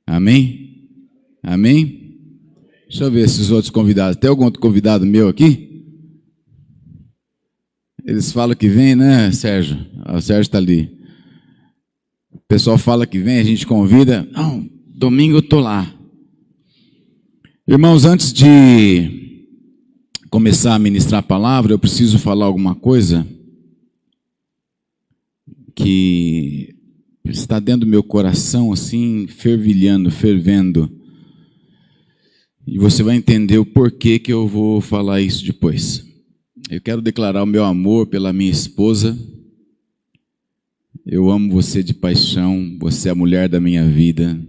Amém? Amém? Deixa eu ver se os outros convidados. Tem algum outro convidado meu aqui? Eles falam que vem, né, Sérgio? O Sérgio está ali. O pessoal fala que vem, a gente convida. Não, domingo eu estou lá. Irmãos, antes de começar a ministrar a palavra, eu preciso falar alguma coisa que está dentro do meu coração, assim, fervilhando, fervendo. E você vai entender o porquê que eu vou falar isso depois. Eu quero declarar o meu amor pela minha esposa. Eu amo você de paixão, você é a mulher da minha vida.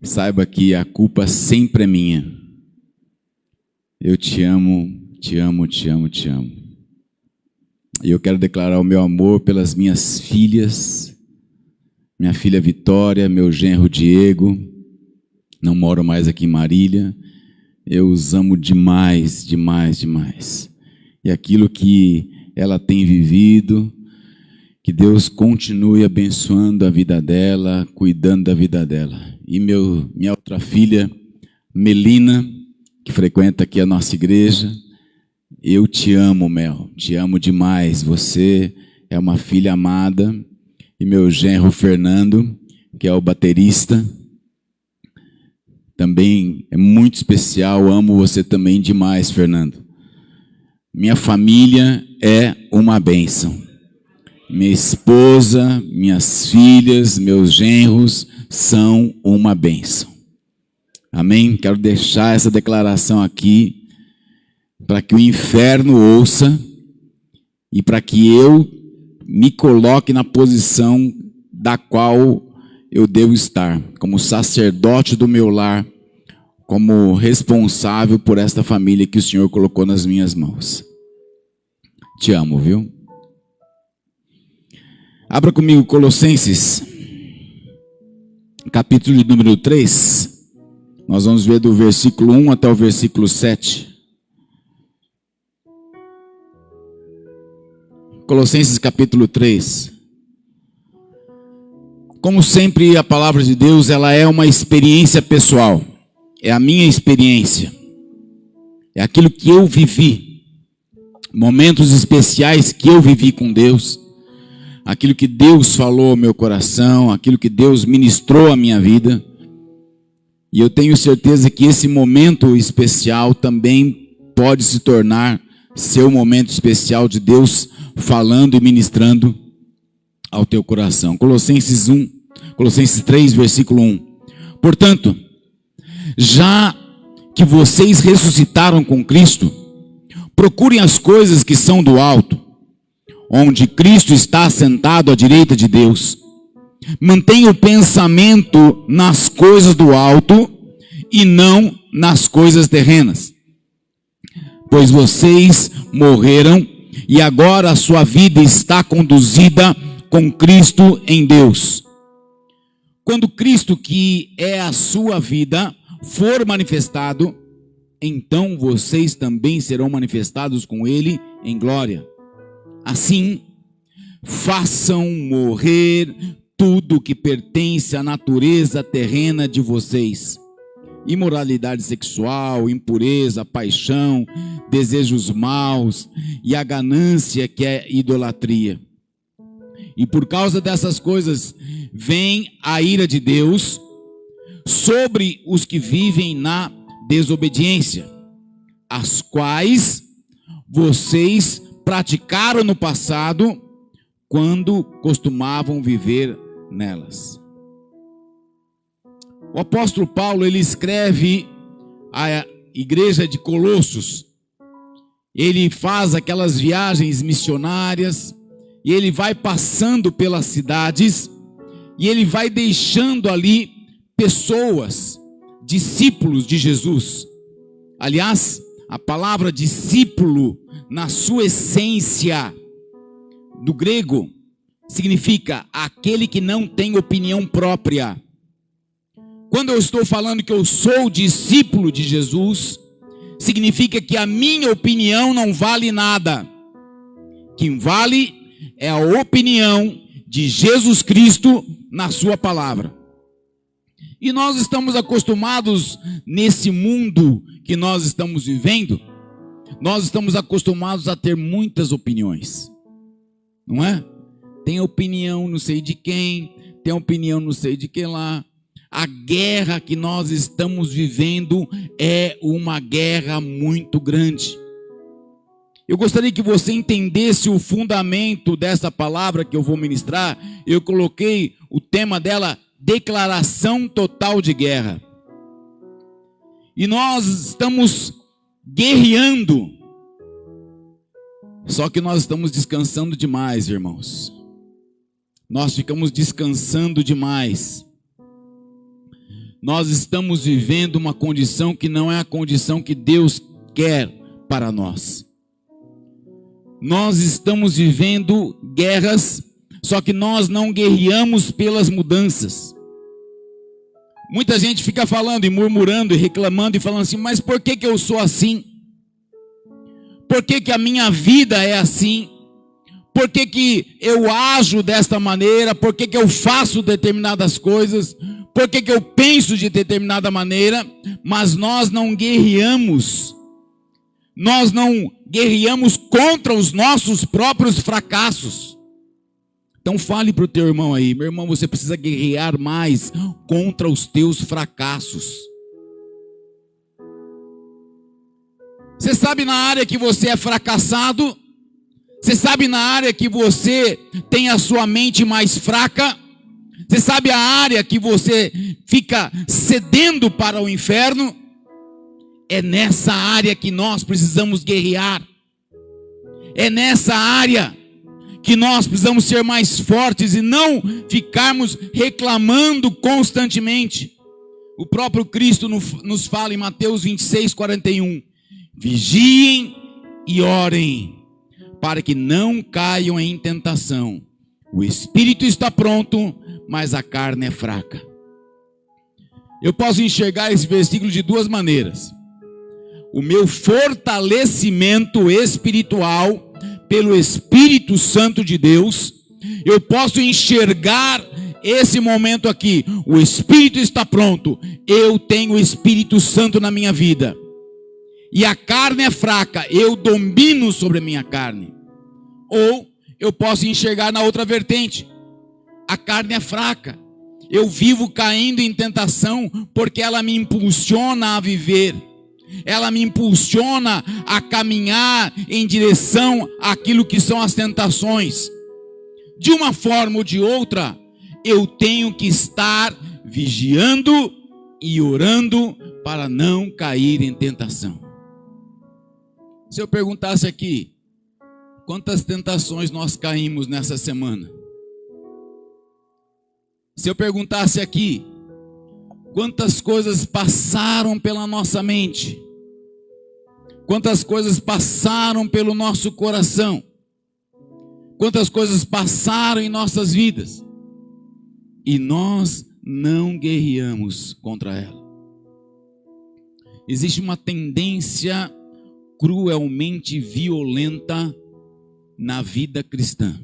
Saiba que a culpa sempre é minha. Eu te amo, te amo, te amo, te amo. E eu quero declarar o meu amor pelas minhas filhas, minha filha Vitória, meu genro Diego, não moro mais aqui em Marília. Eu os amo demais, demais, demais. E aquilo que ela tem vivido, que Deus continue abençoando a vida dela, cuidando da vida dela. E minha outra filha, Melina, que frequenta aqui a nossa igreja, eu te amo, Mel, te amo demais. Você é uma filha amada. E meu genro Fernando, que é o baterista, também é muito especial, amo você também demais, Fernando. Minha família é uma bênção. Minha esposa, minhas filhas, meus genros são uma bênção. Amém? Quero deixar essa declaração aqui para que o inferno ouça e para que eu me coloque na posição da qual eu devo estar, como sacerdote do meu lar, como responsável por esta família que o Senhor colocou nas minhas mãos. Te amo, viu? Abra comigo Colossenses, capítulo de número 3. Nós vamos ver do versículo 1 até o versículo 7. Colossenses capítulo 3. Como sempre, a palavra de Deus, ela é uma experiência pessoal. É a minha experiência. É aquilo que eu vivi. Momentos especiais que eu vivi com Deus. Aquilo que Deus falou ao meu coração. Aquilo que Deus ministrou à minha vida. E eu tenho certeza que esse momento especial também pode se tornar seu momento especial de Deus falando e ministrando ao teu coração. Colossenses 3, versículo 1. Portanto, já que vocês ressuscitaram com Cristo, procurem as coisas que são do alto, onde Cristo está sentado à direita de Deus. Mantenha o pensamento nas coisas do alto e não nas coisas terrenas. Pois vocês morreram e agora a sua vida está conduzida com Cristo em Deus. Quando Cristo, que é a sua vida, for manifestado, então vocês também serão manifestados com Ele em glória. Assim, façam morrer tudo que pertence à natureza terrena de vocês. Imoralidade sexual, impureza, paixão, desejos maus e a ganância que é idolatria. E por causa dessas coisas vem a ira de Deus sobre os que vivem na desobediência, as quais vocês praticaram no passado quando costumavam viver nelas. O apóstolo Paulo, ele escreve à igreja de Colossos. Ele faz aquelas viagens missionárias e ele vai passando pelas cidades e ele vai deixando ali pessoas, discípulos de Jesus. Aliás, a palavra discípulo, na sua essência, do grego, significa aquele que não tem opinião própria. Quando eu estou falando que eu sou discípulo de Jesus, significa que a minha opinião não vale nada. Quem vale é a opinião de Jesus Cristo na sua palavra. E nós estamos acostumados nesse mundo que nós estamos vivendo, nós estamos acostumados a ter muitas opiniões, não é? Tem opinião não sei de quem, tem opinião não sei de quem lá. A guerra que nós estamos vivendo é uma guerra muito grande. Eu gostaria que você entendesse o fundamento dessa palavra que eu vou ministrar. Eu coloquei o tema dela, declaração total de guerra. E nós estamos guerreando, só que nós estamos descansando demais, irmãos. Nós ficamos descansando demais. Nós estamos vivendo uma condição que não é a condição que Deus quer para nós. Nós estamos vivendo guerras, só que nós não guerreamos pelas mudanças. Muita gente fica falando e murmurando e reclamando e falando assim, mas por que eu sou assim? Por que a minha vida é assim? Por que eu ajo desta maneira? Por que eu faço determinadas coisas? Por que eu penso de determinada maneira? Mas nós não guerreamos. Nós não guerreamos contra os nossos próprios fracassos. Então fale para o teu irmão aí, meu irmão, você precisa guerrear mais contra os teus fracassos. Você sabe na área que você é fracassado? Você sabe na área que você tem a sua mente mais fraca? Você sabe a área que você fica cedendo para o inferno? É nessa área que nós precisamos guerrear. É nessa área que nós precisamos ser mais fortes e não ficarmos reclamando constantemente. O próprio Cristo nos fala em Mateus 26:41. Vigiem e orem, para que não caiam em tentação. O espírito está pronto, mas a carne é fraca. Eu posso enxergar esse versículo de duas maneiras. O meu fortalecimento espiritual pelo Espírito Santo de Deus, eu posso enxergar esse momento aqui. O Espírito está pronto, eu tenho o Espírito Santo na minha vida. E a carne é fraca, eu domino sobre a minha carne. Ou eu posso enxergar na outra vertente. A carne é fraca. Eu vivo caindo em tentação porque ela me impulsiona a viver. Ela me impulsiona a caminhar em direção àquilo que são as tentações. De uma forma ou de outra, eu tenho que estar vigiando e orando para não cair em tentação. Se eu perguntasse aqui, quantas tentações nós caímos nessa semana? Se eu perguntasse aqui, quantas coisas passaram pela nossa mente? Quantas coisas passaram pelo nosso coração? Quantas coisas passaram em nossas vidas? E nós não guerreamos contra ela. Existe uma tendência cruelmente violenta na vida cristã.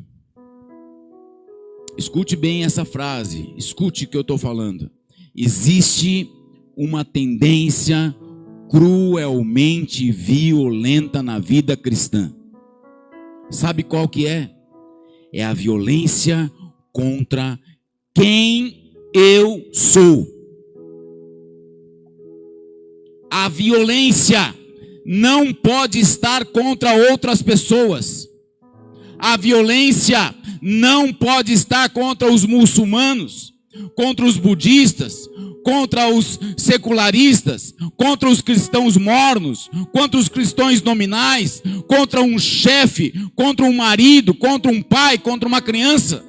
Escute bem essa frase, escute o que eu estou falando. Existe uma tendência cruelmente violenta na vida cristã. Sabe qual que é? É a violência contra quem eu sou. A violência não pode estar contra outras pessoas. A violência não pode estar contra os muçulmanos, contra os budistas, contra os secularistas, contra os cristãos mornos, contra os cristãos nominais, contra um chefe, contra um marido, contra um pai, contra uma criança.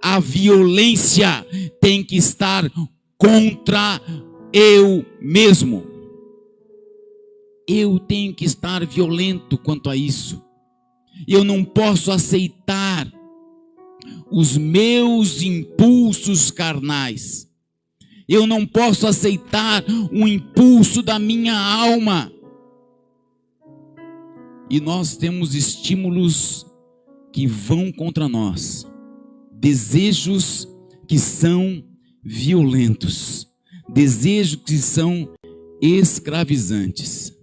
A violência tem que estar contra eu mesmo. Eu tenho que estar violento quanto a isso. Eu não posso aceitar os meus impulsos carnais. Eu não posso aceitar um impulso da minha alma. E nós temos estímulos que vão contra nós. Desejos que são violentos. desejos que são escravizantes.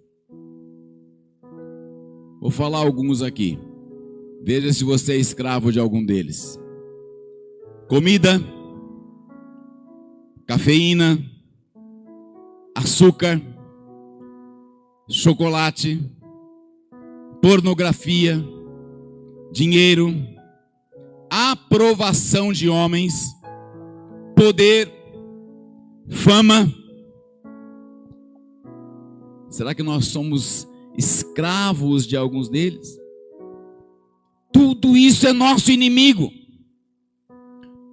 Vou falar alguns aqui. Veja se você é escravo de algum deles. Comida, cafeína, açúcar, chocolate, pornografia, dinheiro, aprovação de homens, poder, fama. Será que nós somos escravos de alguns deles? Tudo isso é nosso inimigo.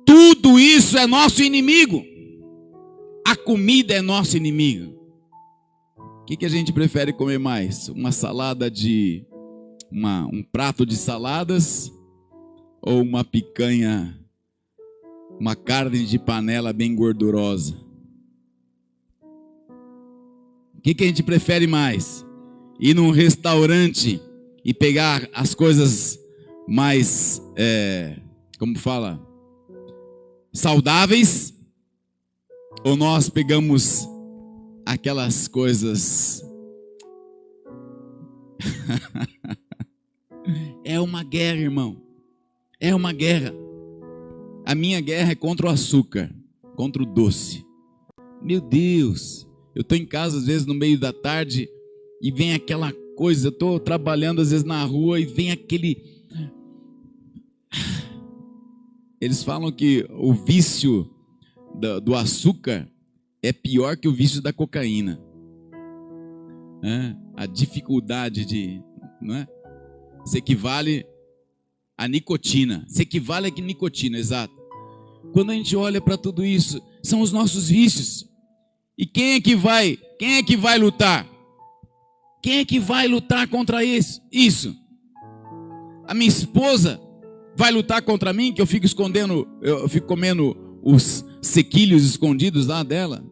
Tudo isso é nosso inimigo. A comida é nosso inimigo. O que a gente prefere comer mais? Uma salada de... um prato de saladas ou uma picanha, uma carne de panela bem gordurosa? O que a gente prefere mais? Ir num restaurante e pegar as coisas mais, como fala, saudáveis? Ou nós pegamos aquelas coisas... É uma guerra, irmão. É uma guerra. A minha guerra é contra o açúcar, contra o doce. Meu Deus, eu estou em casa às vezes no meio da tarde e vem aquela coisa, eu estou trabalhando às vezes na rua e vem aquele... Eles falam que o vício do açúcar é pior que o vício da cocaína. A dificuldade de... não é? Se equivale a nicotina. Se equivale a nicotina, exato. Quando a gente olha para tudo isso, são os nossos vícios. E quem é que vai lutar? Quem é que vai lutar contra isso? A minha esposa vai lutar contra mim, que eu fico comendo os sequilhos escondidos lá dela?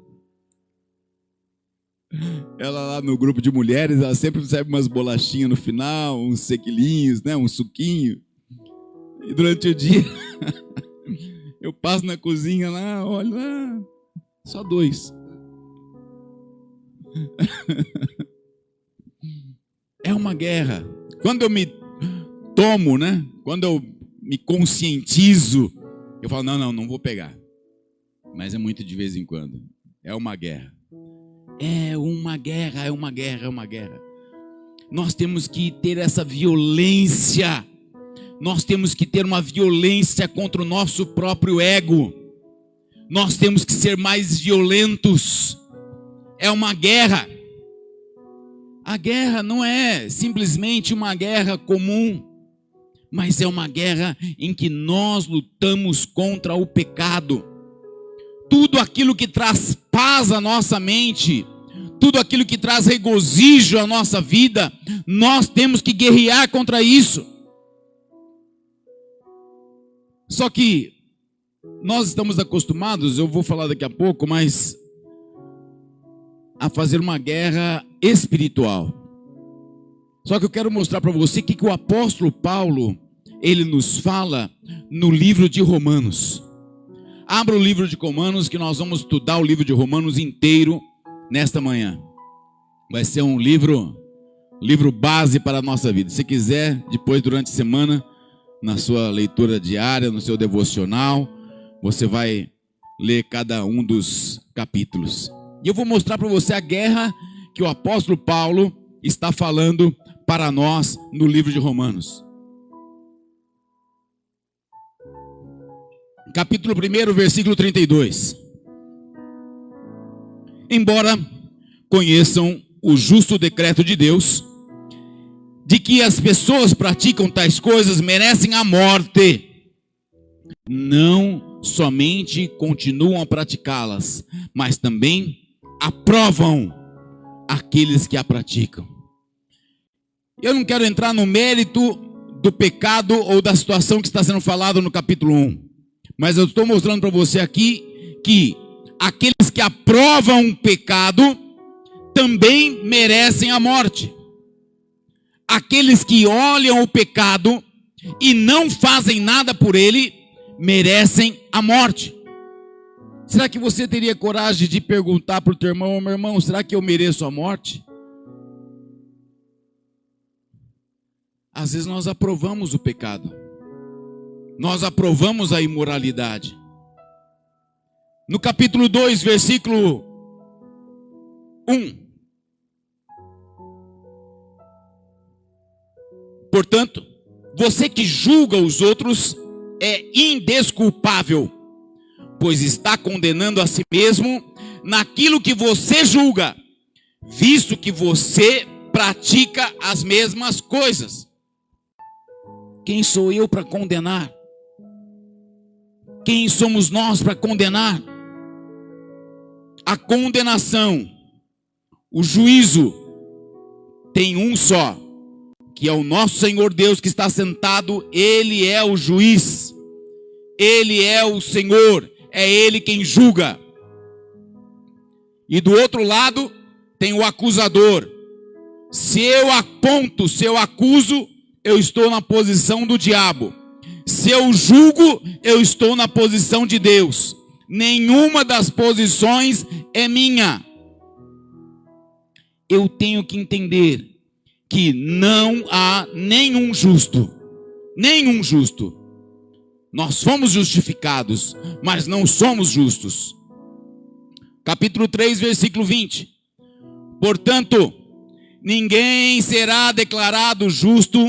Ela lá no grupo de mulheres, ela sempre recebe umas bolachinhas no final, uns sequilinhos, né, um suquinho. E durante o dia, eu passo na cozinha lá, olho lá, só 2. É uma guerra. Quando eu me tomo, né, quando eu me conscientizo, eu falo, não vou pegar. Mas é muito de vez em quando. É uma guerra. É uma guerra, é uma guerra, é uma guerra. Nós temos que ter essa violência. Nós temos que ter uma violência contra o nosso próprio ego. Nós temos que ser mais violentos. É uma guerra. A guerra não é simplesmente uma guerra comum, mas é uma guerra em que nós lutamos contra o pecado. Tudo aquilo que traz paz à nossa mente, tudo aquilo que traz regozijo à nossa vida, nós temos que guerrear contra isso. Só que nós estamos acostumados, eu vou falar daqui a pouco, mas a fazer uma guerra espiritual. Só que eu quero mostrar para você o que o apóstolo Paulo, ele nos fala no livro de Romanos. Abra o livro de Romanos, que nós vamos estudar o livro de Romanos inteiro nesta manhã. Vai ser um livro base para a nossa vida. Se quiser, depois durante a semana, na sua leitura diária, no seu devocional, você vai ler cada um dos capítulos. E eu vou mostrar para você a guerra que o apóstolo Paulo está falando para nós no livro de Romanos. Capítulo 1, versículo 32. Embora conheçam o justo decreto de Deus, de que as pessoas praticam tais coisas merecem a morte, não somente continuam a praticá-las, mas também aprovam aqueles que a praticam. Eu não quero entrar no mérito do pecado ou da situação que está sendo falado no capítulo 1. Mas eu estou mostrando para você aqui que aqueles que aprovam o pecado também merecem a morte. Aqueles que olham o pecado e não fazem nada por ele merecem a morte. Será que você teria coragem de perguntar para o teu irmão: meu irmão, será que eu mereço a morte? Às vezes nós aprovamos o pecado, nós aprovamos a imoralidade. No capítulo 2, versículo 1. Portanto, você que julga os outros é indesculpável, pois está condenando a si mesmo naquilo que você julga, visto que você pratica as mesmas coisas. Quem sou eu para condenar? Quem somos nós para condenar? A condenação, o juízo, tem um só, que é o nosso Senhor Deus que está sentado. Ele é o juiz, Ele é o Senhor, é Ele quem julga. E do outro lado tem o acusador. Se eu aponto, se eu acuso, eu estou na posição do diabo. Se eu julgo, eu estou na posição de Deus. Nenhuma das posições é minha. Eu tenho que entender que não há nenhum justo. Nenhum justo. Nós fomos justificados, mas não somos justos. Capítulo 3, versículo 20. Portanto, ninguém será declarado justo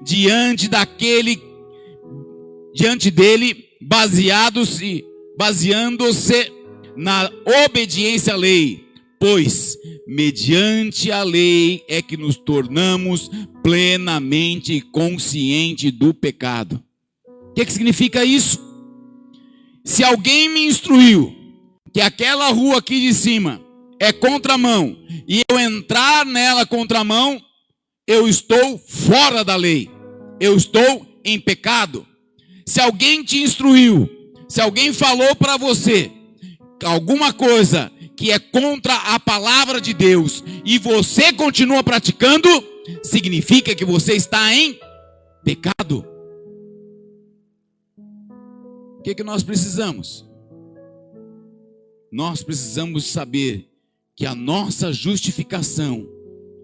diante dele, baseando-se na obediência à lei, pois mediante a lei é que nos tornamos plenamente conscientes do pecado. O que significa isso? Se alguém me instruiu que aquela rua aqui de cima é contramão, e eu entrar nela contramão, eu estou fora da lei, eu estou em pecado. Se alguém te instruiu, se alguém falou para você alguma coisa que é contra a palavra de Deus, e você continua praticando, significa que você está em pecado. O que nós precisamos? Nós precisamos saber que a nossa justificação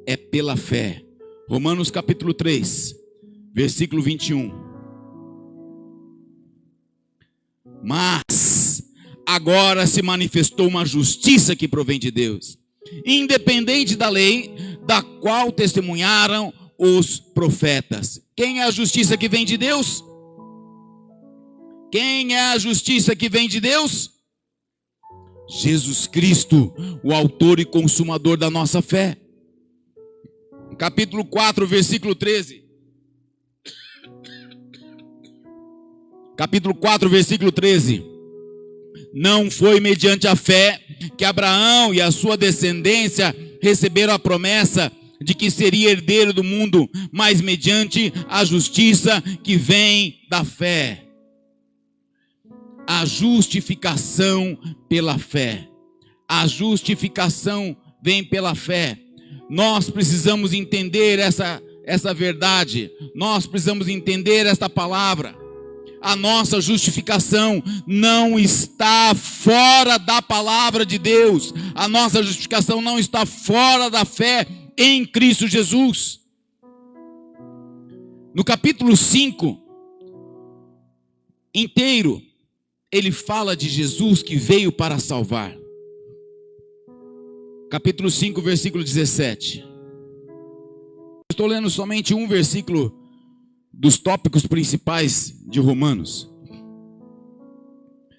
é pela fé. Romanos capítulo 3, versículo 21. Mas agora se manifestou uma justiça que provém de Deus, independente da lei, da qual testemunharam os profetas. Quem é a justiça que vem de Deus? Quem é a justiça que vem de Deus? Jesus Cristo, o autor e consumador da nossa fé. Capítulo 4, versículo 13. Capítulo 4, versículo 13. Não foi mediante a fé que Abraão e a sua descendência receberam a promessa de que seria herdeiro do mundo, mas mediante a justiça que vem da fé. A justificação pela fé. A justificação vem pela fé. Nós precisamos entender essa verdade. Nós precisamos entender esta palavra. A nossa justificação não está fora da palavra de Deus. A nossa justificação não está fora da fé em Cristo Jesus. No capítulo 5 inteiro, ele fala de Jesus que veio para salvar. Capítulo 5, versículo 17. Estou lendo somente um versículo dos tópicos principais de Romanos.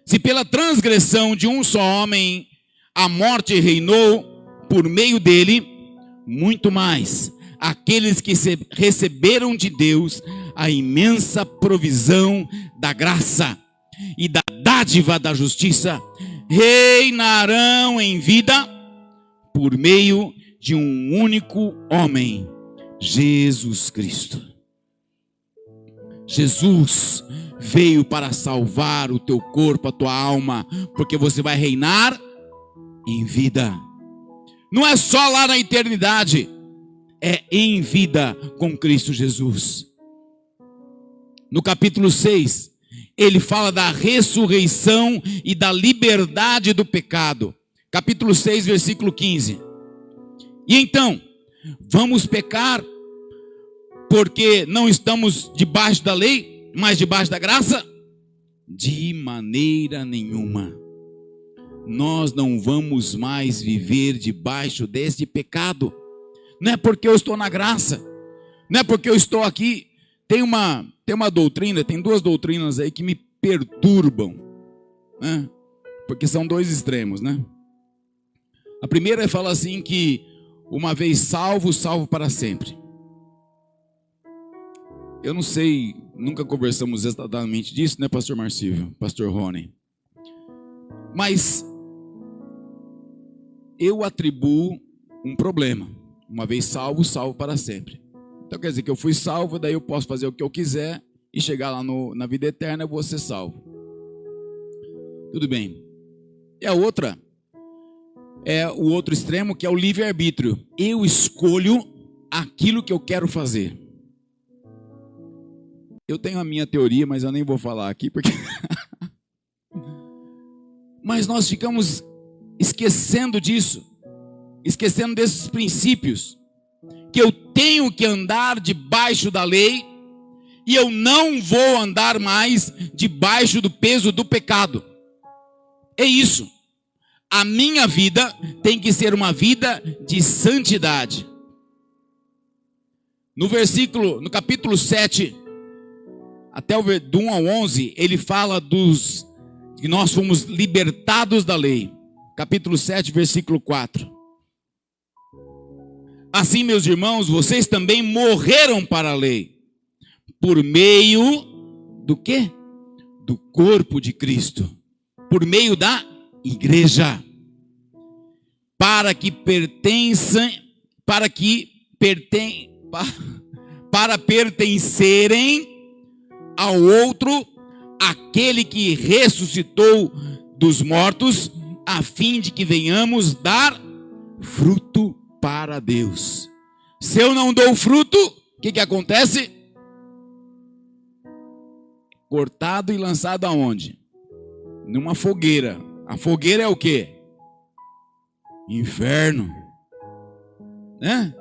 Se pela transgressão de um só homem a morte reinou por meio dele, muito mais aqueles que receberam de Deus a imensa provisão da graça e da dádiva da justiça reinarão em vida por meio de um único homem, Jesus Cristo. Jesus veio para salvar o teu corpo, a tua alma, porque você vai reinar em vida. Não é só lá na eternidade, é em vida com Cristo Jesus. No capítulo 6, ele fala da ressurreição e da liberdade do pecado. Capítulo 6, versículo 15. E então, vamos pecar porque não estamos debaixo da lei, mas debaixo da graça? De maneira nenhuma. Nós não vamos mais viver debaixo deste pecado. Não é porque eu estou na graça, não é porque eu estou aqui. Tem uma doutrina, tem duas doutrinas aí que me perturbam, né? Porque são dois extremos, né? A primeira é falar assim que uma vez salvo, salvo para sempre. Eu não sei, nunca conversamos exatamente disso, né, pastor Marcílio, pastor Rony? Mas eu atribuo um problema. Uma vez salvo, salvo para sempre. Então quer dizer que eu fui salvo, daí eu posso fazer o que eu quiser e chegar lá na vida eterna eu vou ser salvo. Tudo bem. E a outra é o outro extremo, que é o livre-arbítrio. Eu escolho aquilo que eu quero fazer. Eu tenho a minha teoria, mas eu nem vou falar aqui porque mas nós ficamos esquecendo disso, esquecendo desses princípios, que eu tenho que andar debaixo da lei e eu não vou andar mais debaixo do peso do pecado. É isso. A minha vida tem que ser uma vida de santidade. No capítulo 7, até do 1 ao 11, ele fala que nós fomos libertados da lei. Capítulo 7, versículo 4. Assim, meus irmãos, vocês também morreram para a lei, por meio do quê? Do corpo de Cristo, por meio da igreja, para pertencerem ao outro, aquele que ressuscitou dos mortos, a fim de que venhamos dar fruto para Deus. Se eu não dou fruto, o que acontece? Cortado e lançado aonde? Numa fogueira. A fogueira é o quê? Inferno, né?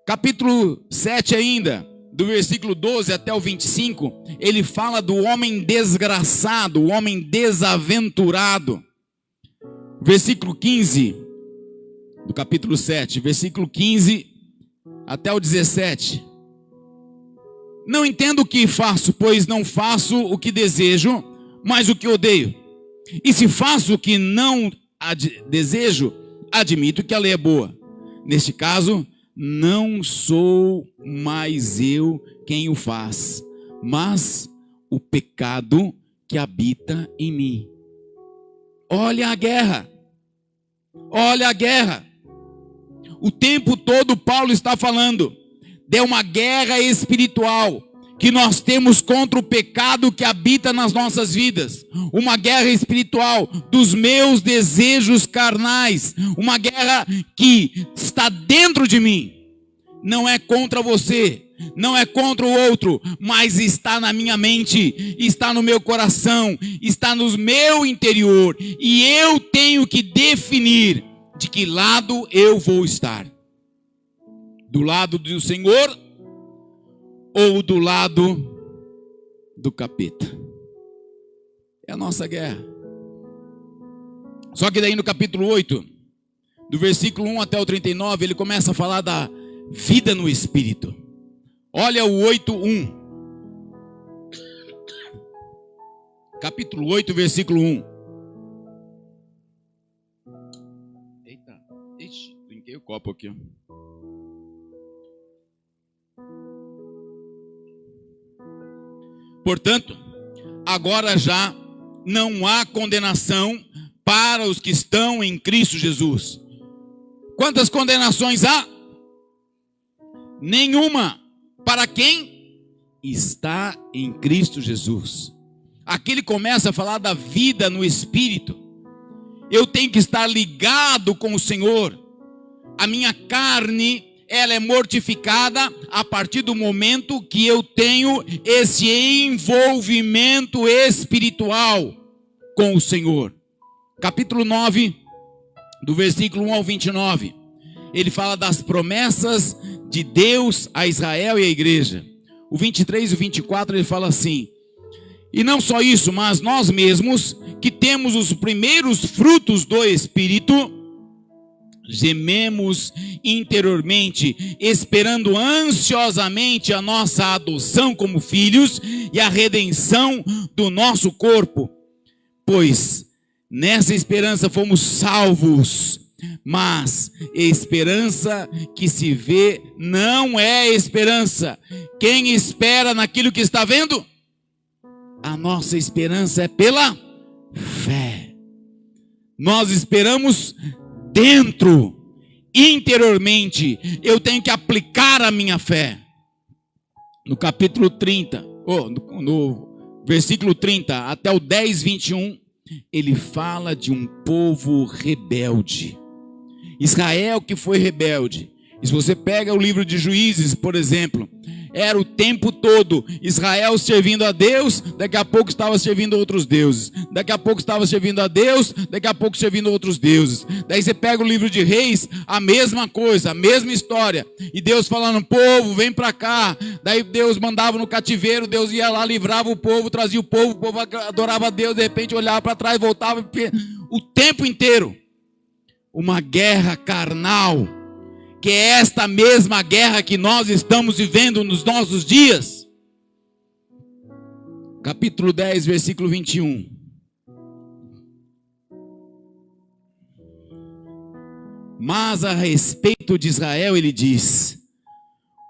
Capítulo 7 ainda, do versículo 12 até o 25, ele fala do homem desgraçado, o homem desaventurado. Versículo 15, do capítulo 7, versículo 15 até o 17. Não entendo o que faço, pois não faço o que desejo, mas o que odeio. E se faço o que não desejo, admito que a lei é boa. Neste caso, não sou mais eu quem o faz, mas o pecado que habita em mim. Olha a guerra. Olha a guerra. O tempo todo Paulo está falando de uma guerra espiritual que nós temos contra o pecado que habita nas nossas vidas. Uma guerra espiritual dos meus desejos carnais. Uma guerra que está dentro de mim. Não é contra você, não é contra o outro, mas está na minha mente, está no meu coração, está no meu interior. E eu tenho que definir de que lado eu vou estar. Do lado do Senhor ou do lado do capeta? É a nossa guerra. Só que daí no capítulo 8, do versículo 1 até o 39, ele começa a falar da vida no Espírito. Olha o 8:1. Capítulo 8, versículo 1. Eita, ixi, brinquei o copo aqui, ó. Portanto, agora já não há condenação para os que estão em Cristo Jesus. Quantas condenações há? Nenhuma. Para quem está em Cristo Jesus. Aqui ele começa a falar da vida no Espírito. Eu tenho que estar ligado com o Senhor. A minha carne, ela é mortificada a partir do momento que eu tenho esse envolvimento espiritual com o Senhor. Capítulo 9, do versículo 1 ao 29, ele fala das promessas de Deus a Israel e a igreja. O 23 e o 24 ele fala assim: e não só isso, mas nós mesmos, que temos os primeiros frutos do Espírito, gememos interiormente, esperando ansiosamente a nossa adoção como filhos e a redenção do nosso corpo. Pois nessa esperança fomos salvos. Mas esperança que se vê não é esperança. Quem espera naquilo que está vendo? A nossa esperança é pela fé. Nós esperamos dentro, interiormente. Eu tenho que aplicar a minha fé. No capítulo 30, no versículo 30 até o 10, 21, ele fala de um povo rebelde. Israel que foi rebelde. E se você pega o livro de Juízes, por exemplo, era o tempo todo Israel servindo a Deus, daqui a pouco estava servindo outros deuses, daqui a pouco estava servindo a Deus, daqui a pouco servindo outros deuses. Daí você pega o livro de Reis, a mesma coisa, a mesma história, e Deus falando: povo, vem para cá. Daí Deus mandava no cativeiro, Deus ia lá, livrava o povo, trazia o povo adorava a Deus, de repente olhava para trás, voltava, o tempo inteiro uma guerra carnal, que é esta mesma guerra que nós estamos vivendo nos nossos dias. Capítulo 10, versículo 21. Mas a respeito de Israel ele diz: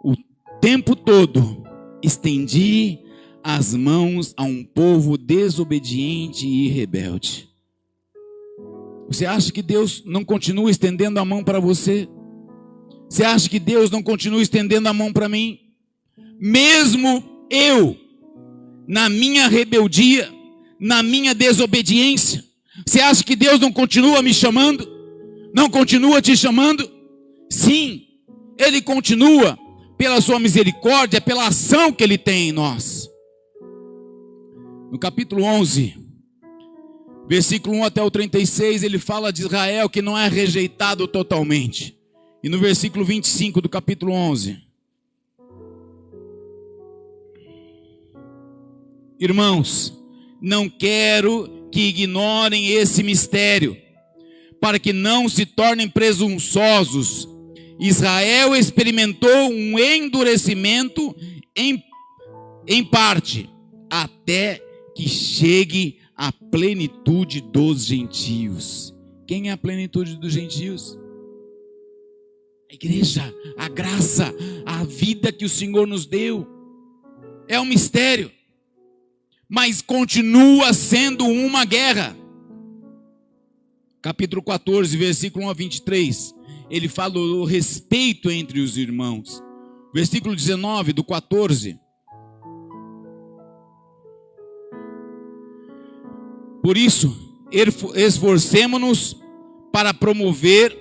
o tempo todo estendi as mãos a um povo desobediente e rebelde. Você acha que Deus não continua estendendo a mão para você? Você acha que Deus não continua estendendo a mão para mim? Mesmo eu, na minha rebeldia, na minha desobediência, você acha que Deus não continua me chamando? Não continua te chamando? Sim, Ele continua pela sua misericórdia, pela ação que Ele tem em nós. No capítulo 11, versículo 1 até o 36, ele fala de Israel que não é rejeitado totalmente. E no versículo 25 do capítulo 11: irmãos, não quero que ignorem esse mistério, para que não se tornem presunçosos. Israel experimentou um endurecimento em parte, até que chegue a plenitude dos gentios. Quem é a plenitude dos gentios? A igreja, a graça, a vida que o Senhor nos deu. É um mistério, mas continua sendo uma guerra. Capítulo 14, versículo 1 a 23, ele fala do respeito entre os irmãos. Versículo 19 do 14: por isso, esforcemo-nos para promover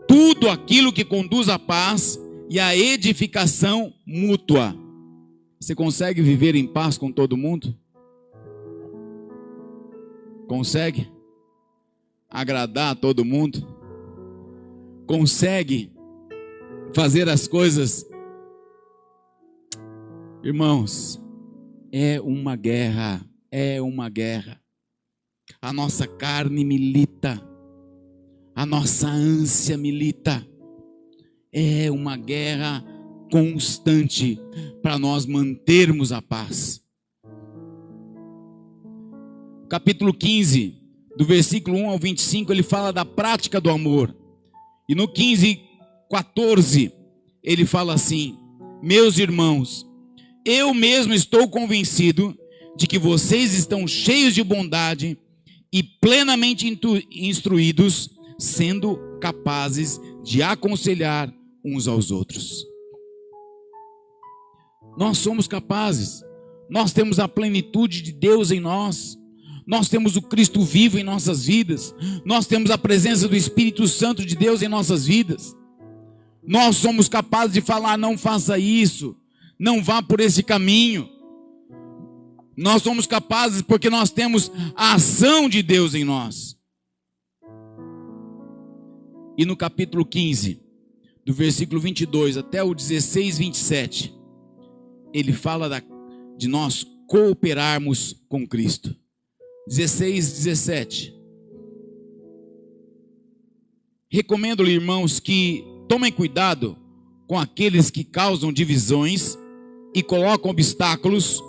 tudo aquilo que conduz à paz e à edificação mútua. Você consegue viver em paz com todo mundo? Consegue agradar a todo mundo? Consegue fazer as coisas? Irmãos, é uma guerra, é uma guerra. A nossa carne milita, a nossa ânsia milita. É uma guerra constante para nós mantermos a paz. Capítulo 15, do versículo 1 ao 25, ele fala da prática do amor. E no 15, 14, ele fala assim: meus irmãos, eu mesmo estou convencido de que vocês estão cheios de bondade e plenamente instruídos, sendo capazes de aconselhar uns aos outros. Nós somos capazes, nós temos a plenitude de Deus em nós, nós temos o Cristo vivo em nossas vidas, nós temos a presença do Espírito Santo de Deus em nossas vidas. Nós somos capazes de falar: não faça isso, não vá por esse caminho. Nós somos capazes porque nós temos a ação de Deus em nós. E no capítulo 15, do versículo 22 até o 16, 27, ele fala de nós cooperarmos com Cristo. 16, 17. Recomendo-lhe, irmãos, que tomem cuidado com aqueles que causam divisões e colocam obstáculos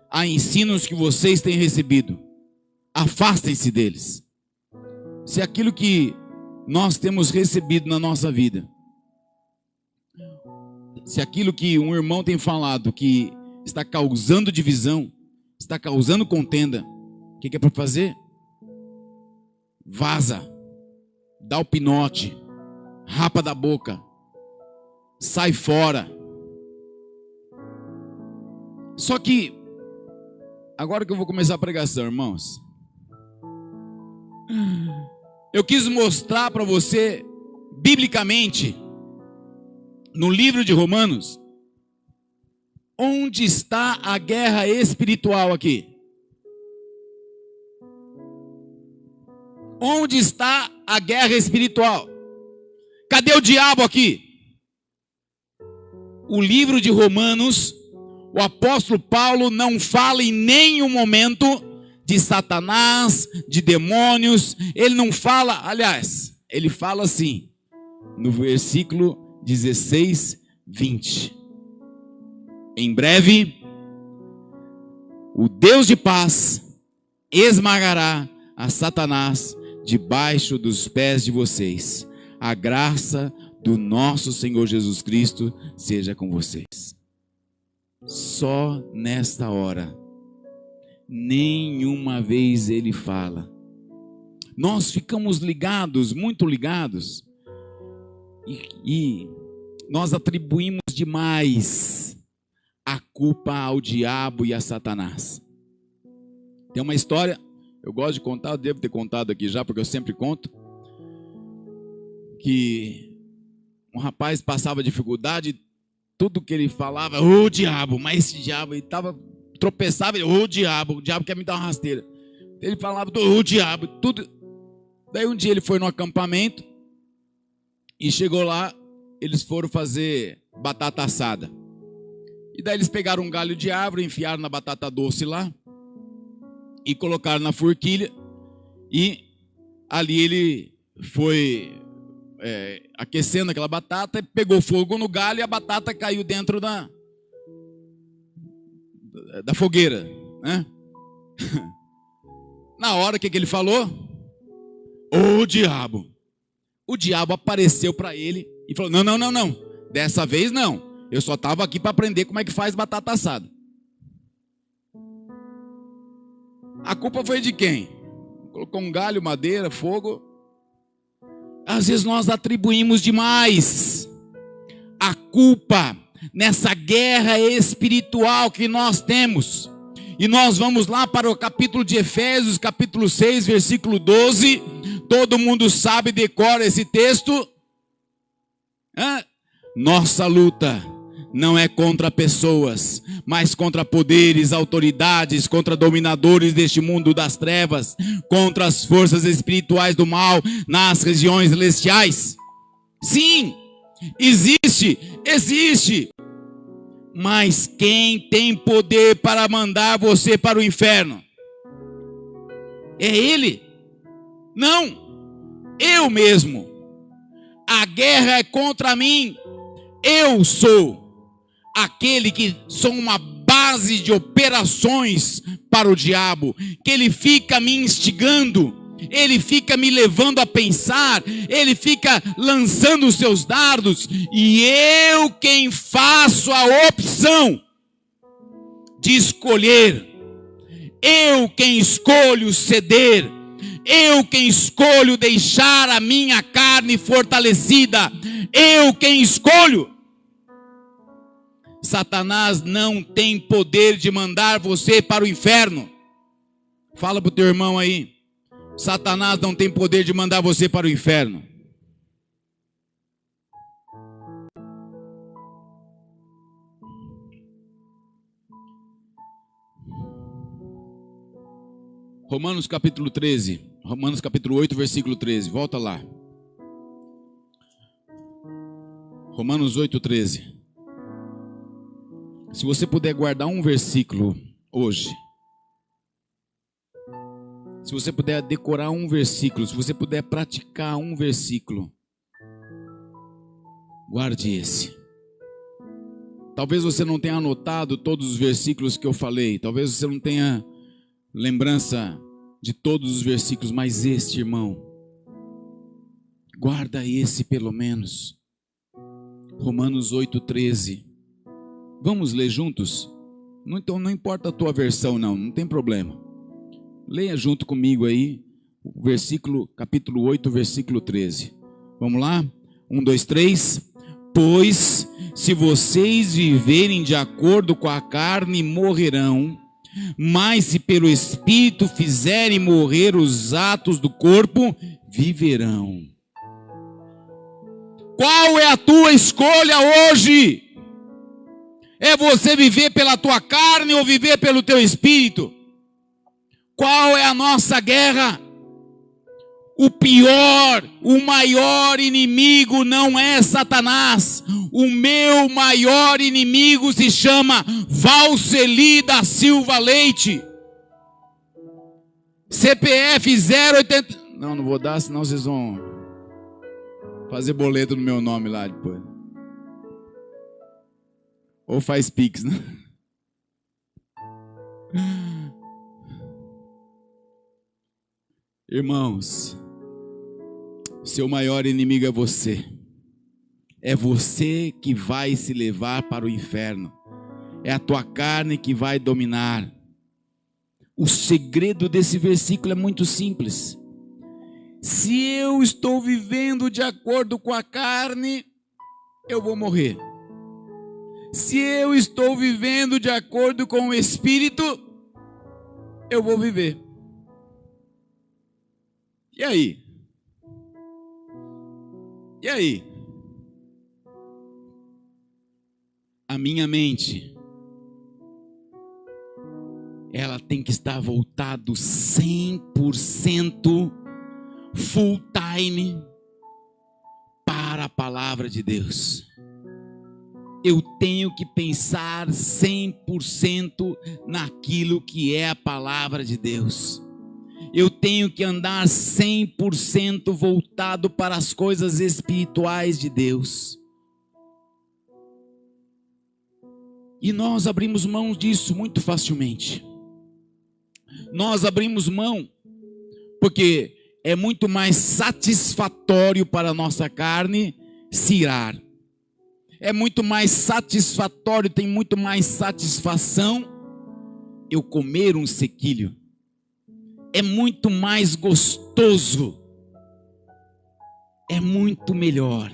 a ensinos que vocês têm recebido. Afastem-se deles. Se aquilo que nós temos recebido na nossa vida, se aquilo que um irmão tem falado que está causando divisão, está causando contenda, o que é para fazer? Vaza, dá o pinote, rapa da boca, sai fora. Só que, agora que eu vou começar a pregação, irmãos, eu quis mostrar para você, biblicamente, no livro de Romanos, onde está a guerra espiritual aqui. Onde está a guerra espiritual? Cadê o diabo aqui? O livro de Romanos, o apóstolo Paulo não fala em nenhum momento de Satanás, de demônios. Ele não fala, aliás, ele fala assim, no versículo 16, 20. Em breve, o Deus de paz esmagará a Satanás debaixo dos pés de vocês. A graça do nosso Senhor Jesus Cristo seja com vocês. Só nesta hora, nenhuma vez ele fala. Nós ficamos ligados, muito ligados, e nós atribuímos demais a culpa ao diabo e a Satanás. Tem uma história, eu gosto de contar, eu devo ter contado aqui já, porque eu sempre conto, que um rapaz passava dificuldade, tudo que ele falava, ô diabo, mas esse diabo, ele tropeçava, ô diabo, o diabo quer me dar uma rasteira. Ele falava, ô diabo, tudo. Daí um dia ele foi no acampamento, e chegou lá, eles foram fazer batata assada. E daí eles pegaram um galho de árvore, enfiaram na batata doce lá, e colocaram na forquilha, e ali ele foi aquecendo aquela batata, pegou fogo no galho e a batata caiu dentro da fogueira, né? Na hora que ele falou, ô diabo, o diabo apareceu para ele e falou, não, dessa vez não, eu só estava aqui para aprender como é que faz batata assada. A culpa foi de quem? Colocou um galho, madeira, fogo. Às vezes nós atribuímos demais a culpa nessa guerra espiritual que nós temos. E nós vamos lá para o capítulo de Efésios, capítulo 6, versículo 12. Todo mundo sabe, decora esse texto. Nossa luta não é contra pessoas, mas contra poderes, autoridades, contra dominadores deste mundo das trevas, contra as forças espirituais do mal nas regiões celestiais. Sim, existe. Mas quem tem poder para mandar você para o inferno? É Ele? Não, eu mesmo. A guerra é contra mim. Eu sou aquele que sou uma base de operações para o diabo, que ele fica me instigando, ele fica me levando a pensar, ele fica lançando os seus dardos, e eu quem faço a opção de escolher, eu quem escolho ceder, eu quem escolho deixar a minha carne fortalecida, eu quem escolho. Satanás não tem poder de mandar você para o inferno. Fala para o teu irmão aí. Satanás não tem poder de mandar você para o inferno. Romanos capítulo 13. Romanos capítulo 8, versículo 13. Volta lá. Romanos 8, 13. Se você puder guardar um versículo hoje, se você puder decorar um versículo, se você puder praticar um versículo, guarde esse. Talvez você não tenha anotado todos os versículos que eu falei, talvez você não tenha lembrança de todos os versículos, mas este, irmão, guarda esse pelo menos. Romanos 8, 13. Vamos ler juntos? Então não importa a tua versão, não tem problema. Leia junto comigo aí, o versículo, capítulo 8, versículo 13. Vamos lá? 1, 2, 3. Pois, se vocês viverem de acordo com a carne, morrerão. Mas se pelo Espírito fizerem morrer os atos do corpo, viverão. Qual é a tua escolha hoje? É você viver pela tua carne ou viver pelo teu Espírito? Qual é a nossa guerra? O pior, o maior inimigo não é Satanás. O meu maior inimigo se chama Valceli da Silva Leite. CPF 080... Não vou dar, senão vocês vão fazer boleto no meu nome lá depois. Ou faz Pix, né? Irmãos, seu maior inimigo é você. É você que vai se levar para o inferno. É a tua carne que vai dominar. O segredo desse versículo é muito simples. Se eu estou vivendo de acordo com a carne, eu vou morrer. Se eu estou vivendo de acordo com o Espírito, eu vou viver. E aí? E aí? A minha mente, ela tem que estar voltado 100% full time para a palavra de Deus. Eu tenho que pensar 100% naquilo que é a palavra de Deus. Eu tenho que andar 100% voltado para as coisas espirituais de Deus. E nós abrimos mão disso muito facilmente. Nós abrimos mão porque é muito mais satisfatório para a nossa carne se irar. É muito mais satisfatório, tem muito mais satisfação eu comer um sequilho. É muito mais gostoso. É muito melhor.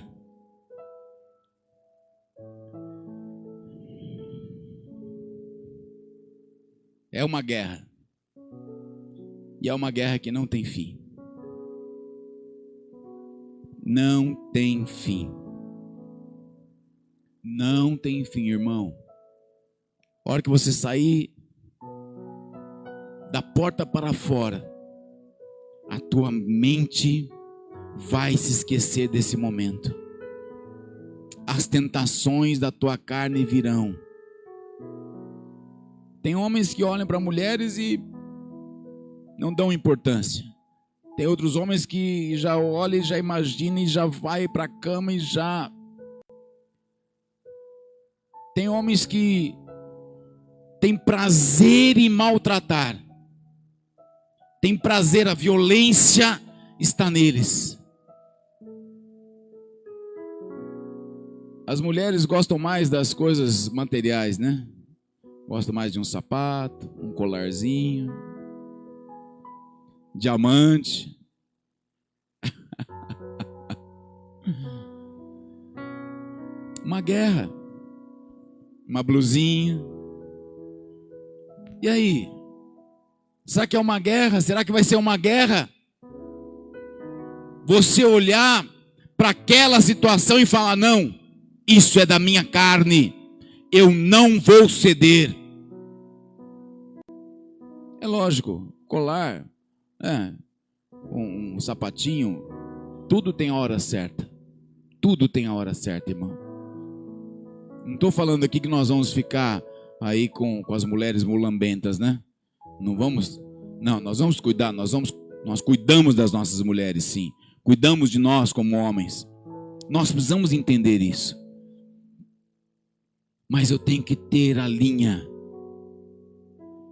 É uma guerra. E é uma guerra que não tem fim. Não tem fim. Não tem fim, irmão. A hora que você sair da porta para fora, a tua mente vai se esquecer desse momento. As tentações da tua carne virão. Tem homens que olham para mulheres e não dão importância. Tem outros homens que já olham e já imaginam e já vai para a cama e já... Tem homens que têm prazer em maltratar. Tem prazer, a violência está neles. As mulheres gostam mais das coisas materiais, né? Gostam mais de um sapato, um colarzinho, diamante. Uma guerra. Uma blusinha. E aí? Será que é uma guerra? Será que vai ser uma guerra? Você olhar para aquela situação e falar: não, isso é da minha carne, eu não vou ceder. É lógico, colar, um sapatinho, tudo tem a hora certa. Tudo tem a hora certa, irmão. Não estou falando aqui que nós vamos ficar aí com as mulheres mulambentas, né? Não, nós vamos cuidar, nós cuidamos das nossas mulheres, sim. Cuidamos de nós como homens. Nós precisamos entender isso. Mas eu tenho que ter a linha.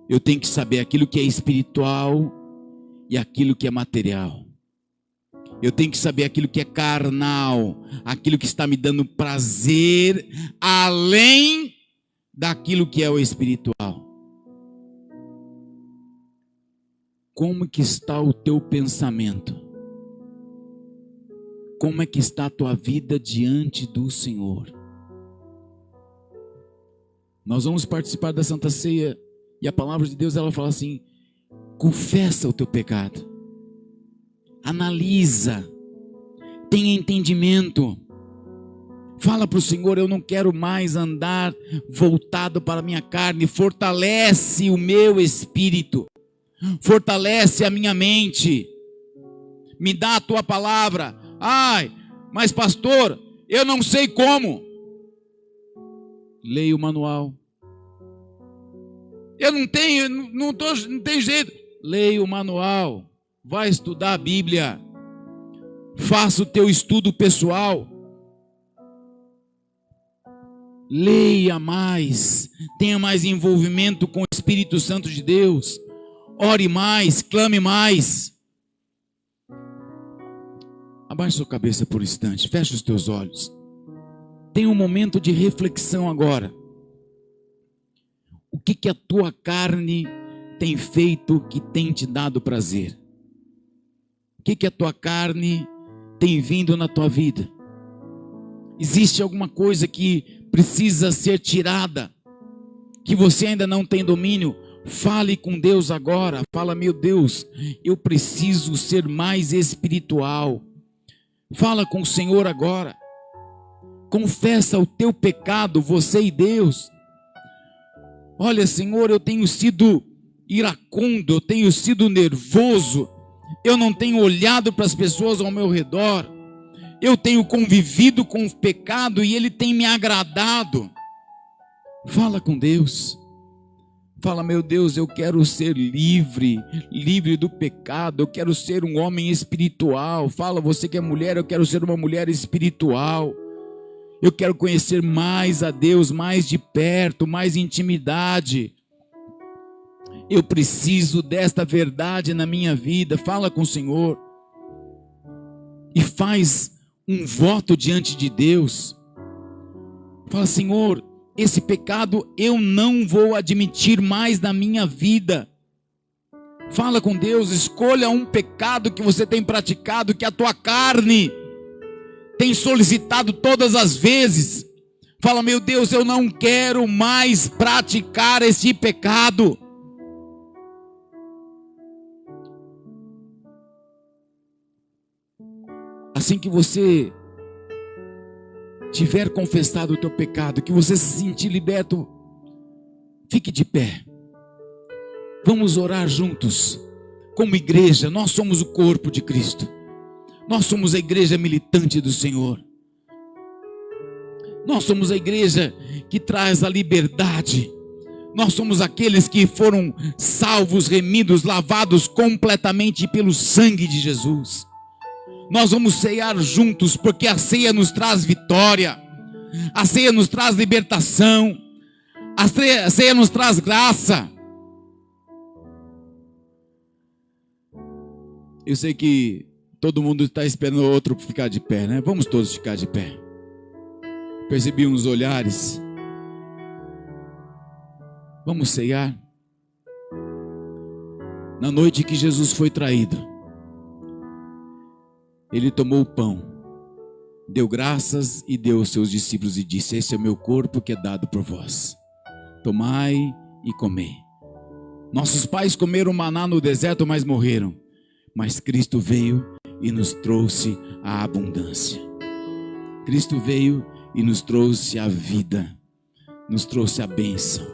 Eu tenho que saber aquilo que é espiritual e aquilo que é material. Eu tenho que saber aquilo que é carnal, aquilo que está me dando prazer, além daquilo que é o espiritual. Como que está o teu pensamento? Como é que está a tua vida diante do Senhor? Nós vamos participar da Santa Ceia e a palavra de Deus, ela fala assim: confessa o teu pecado. Analisa, tenha entendimento, fala para o Senhor: eu não quero mais andar voltado para a minha carne. Fortalece o meu espírito, fortalece a minha mente, me dá a tua palavra. Ai, mas pastor, eu não sei como. Leia o manual. Eu não tenho jeito. Leia o manual. Vai estudar a Bíblia. Faça o teu estudo pessoal. Leia mais. Tenha mais envolvimento com o Espírito Santo de Deus. Ore mais, clame mais. Abaixe sua cabeça por um instante. Feche os teus olhos. Tenha um momento de reflexão agora. O que a tua carne tem feito que tem te dado prazer? O que a tua carne tem vindo na tua vida? Existe alguma coisa que precisa ser tirada, que você ainda não tem domínio? Fale com Deus agora. Fala: meu Deus, eu preciso ser mais espiritual. Fala com o Senhor agora. Confessa o teu pecado, você e Deus. Olha, Senhor, eu tenho sido iracundo, eu tenho sido nervoso, eu não tenho olhado para as pessoas ao meu redor, eu tenho convivido com o pecado e ele tem me agradado. Fala com Deus. Fala: meu Deus, eu quero ser livre do pecado, eu quero ser um homem espiritual. Fala, você que é mulher: eu quero ser uma mulher espiritual. Eu quero conhecer mais a Deus, mais de perto, mais intimidade. Eu preciso desta verdade na minha vida. Fala com o Senhor. E faz um voto diante de Deus. Fala: Senhor, esse pecado eu não vou admitir mais na minha vida. Fala com Deus. Escolha um pecado que você tem praticado, que a tua carne tem solicitado todas as vezes. Fala: meu Deus, eu não quero mais praticar esse pecado. Assim que você tiver confessado o teu pecado, que você se sentir liberto, fique de pé. Vamos orar juntos. Como igreja, nós somos o corpo de Cristo. Nós somos a igreja militante do Senhor. Nós somos a igreja que traz a liberdade. Nós somos aqueles que foram salvos, remidos, lavados completamente pelo sangue de Jesus. Nós vamos ceiar juntos, porque a ceia nos traz vitória. A ceia nos traz libertação. A ceia nos traz graça. Eu sei que todo mundo está esperando o outro ficar de pé, né? Vamos todos ficar de pé. Percebi uns olhares. Vamos ceiar. Na noite que Jesus foi traído, ele tomou o pão, deu graças e deu aos seus discípulos e disse: esse é o meu corpo que é dado por vós. Tomai e comei. Nossos pais comeram maná no deserto, mas morreram. Mas Cristo veio e nos trouxe a abundância. Cristo veio e nos trouxe a vida, nos trouxe a bênção,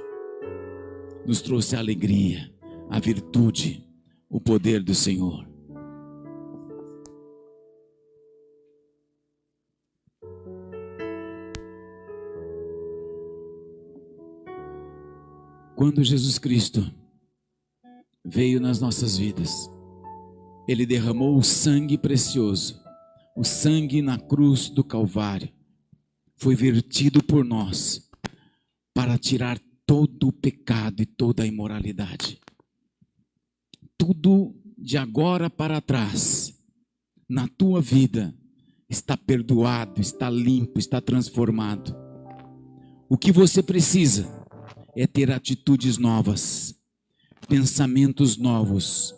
nos trouxe a alegria, a virtude, o poder do Senhor. Quando Jesus Cristo veio nas nossas vidas, Ele derramou o sangue precioso, o sangue na cruz do Calvário, foi vertido por nós para tirar todo o pecado e toda a imoralidade. Tudo de agora para trás, na tua vida, está perdoado, está limpo, está transformado. O que você precisa é ter atitudes novas, pensamentos novos.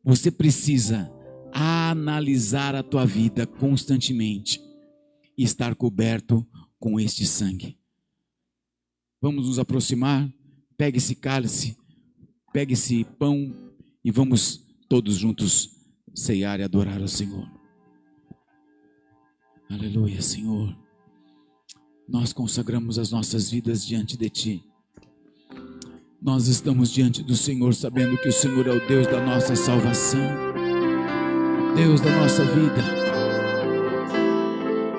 Você precisa analisar a tua vida constantemente e estar coberto com este sangue. Vamos nos aproximar, pegue esse cálice, pegue esse pão e vamos todos juntos ceiar e adorar ao Senhor. Aleluia, Senhor. Nós consagramos as nossas vidas diante de Ti. Nós estamos diante do Senhor sabendo que o Senhor é o Deus da nossa salvação, Deus da nossa vida.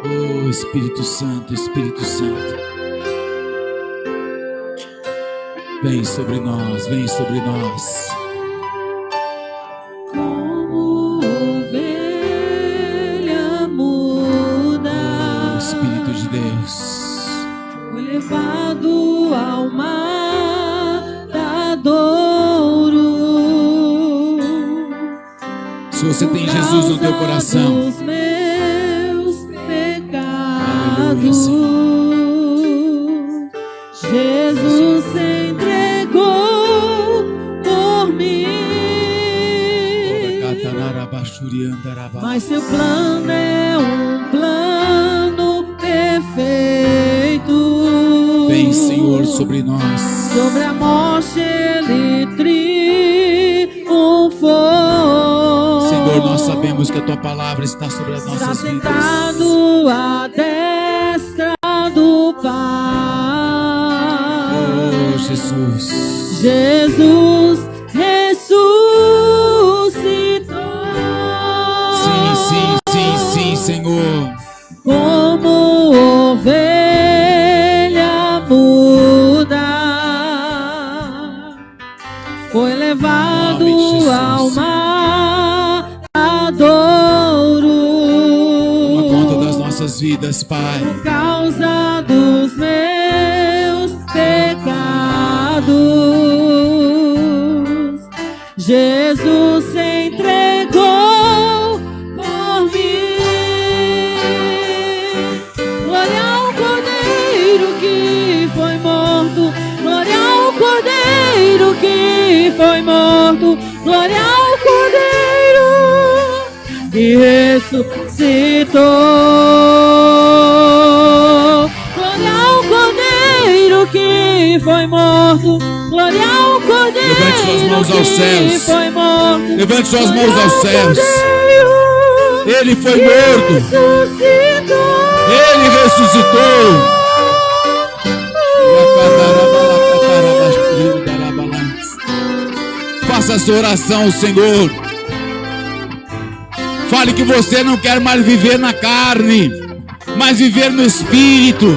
Oh, Espírito Santo, Espírito Santo, vem sobre nós, vem sobre nós. Como ovelha muda, Oh, Espírito de Deus, foi levado ao matadouro. se você tem Jesus no teu coração, Dos meus Aleluia, pecados, Senhor. Jesus se entregou por mim. Mas seu plano é um plano perfeito. Vem, Senhor, sobre nós. Sobre a morte ele triunfou. Senhor, nós sabemos que a tua palavra está sobre as Está nossas vidas. sentado à destra do Pai. Oh, Jesus. Jesus ressuscitou. Sim, Senhor. Como ovelha muda, foi levado ao matadouro. Toma conta das nossas vidas, Pai. Por causa dos meus pecados, Jesus se entregou por mim. Glória ao Cordeiro que foi morto, glória ao Cordeiro que foi morto, glória ao Cordeiro que ressuscitou. Glória ao Cordeiro que foi morto, glória ao Cordeiro Levante suas mãos aos que céus. foi morto. Levante suas mãos Glória aos ao céus. Cordeiro Ele foi que morto. ressuscitou. Ele ressuscitou. Faça essa oração ao Senhor. Fale que você não quer mais viver na carne, mas viver no Espírito.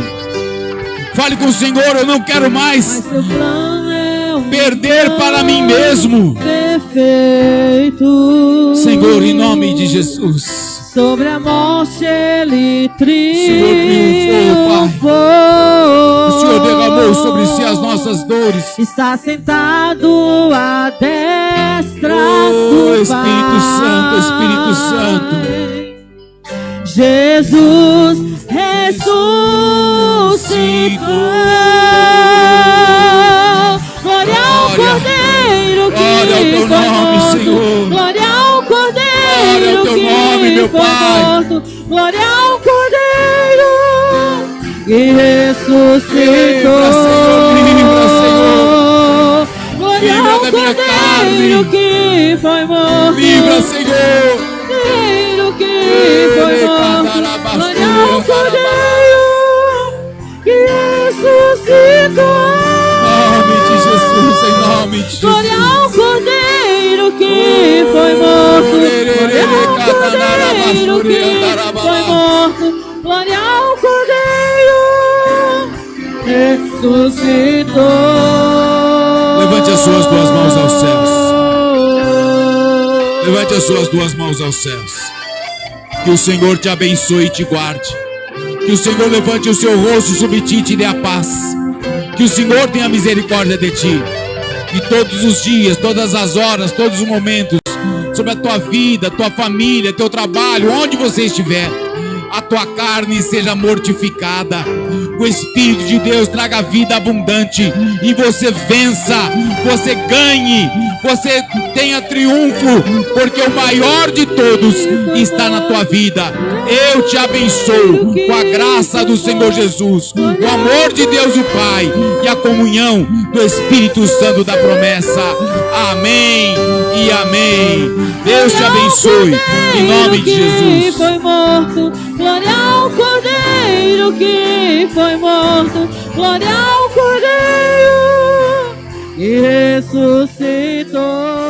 Fale com o Senhor, eu não quero mais Mas seu plano é um perder para mim mesmo. perfeito. Senhor, em nome de Jesus. Sobre a morte ele triunfou, triunfou. O Senhor derramou sobre si as nossas dores. Está sentado à destra Oh, do Espírito Santo, Espírito Santo. Jesus ressuscitou. Glória ao Cordeiro que Glória ao teu foi nome, morto. Senhor. Glória ao Cordeiro Glória ao teu que nome, meu foi Pai. morto. Glória ao Cordeiro que ressuscitou. Livra, Senhor. Glória Livra ao da minha Cordeiro carne. que foi morto. Livra, Senhor. Cordeiro que foi morto. Glória ao Cordeiro que ressuscitou. Em nome de Jesus, em nome nome de Jesus. Glória ao Cordeiro que foi morto. Glória ao Cordeiro que foi morto. Glória ao Cordeiro ressuscitou. Levante as suas duas mãos aos céus. Levante as suas duas mãos aos céus. Que o Senhor te abençoe e te guarde. Que o Senhor levante o seu rosto sobre ti e te dê a paz. Que o Senhor tenha misericórdia de ti. E todos os dias, todas as horas, todos os momentos, sobre a tua vida, tua família, teu trabalho, onde você estiver, a tua carne seja mortificada. O Espírito de Deus traga vida abundante e você vença, você ganhe, você tenha triunfo, porque o maior de todos está na tua vida. Eu te abençoo com a graça do Senhor Jesus, o amor de Deus o Pai e a comunhão do Espírito Santo da promessa. Amém e amém. Deus te abençoe em nome de Jesus. Foi morto. Glória ao Cordeiro que foi morto. Glória ao Cordeiro que ressuscitou.